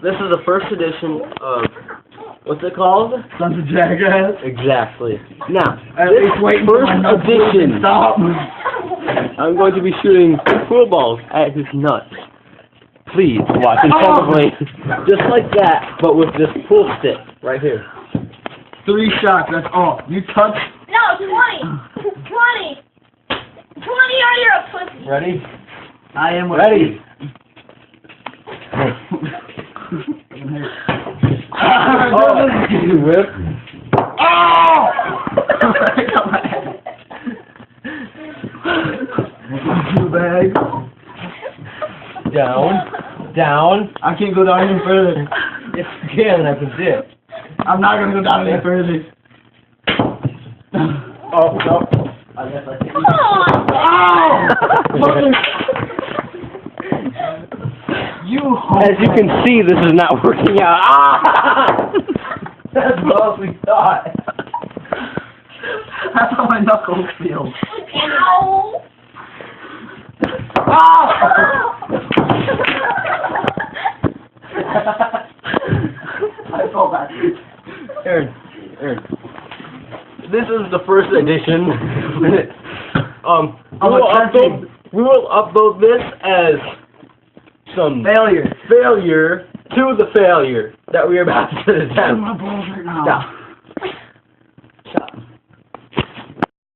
This is the first edition of, what's it called? Sons of Jackass. Exactly. Now, At this least wait first until my nuts edition, stop. I'm going to be shooting pool balls at his nuts. Please watch intently, just like that, but with this pool stick right here. 3 shots, that's all. You touch. No, 20! 20! 20 or you're a pussy! Ready? I am Ready. Oh, you whip. Oh! Too bad. Down. Down. I can't go down any further. Yes, you can, I can see it. I'm not gonna go down any further. Oh, no. I guess I can. Come on! Oh! You As you can see, this is not working out. Ah! That's what we thought. That's how my knuckles feel. Ow! Ah! I fell back. Aaron. This is the first edition. We will upload this as some Failure. failure to the failure that we are about to attempt. My balls right now. Stop. Stop.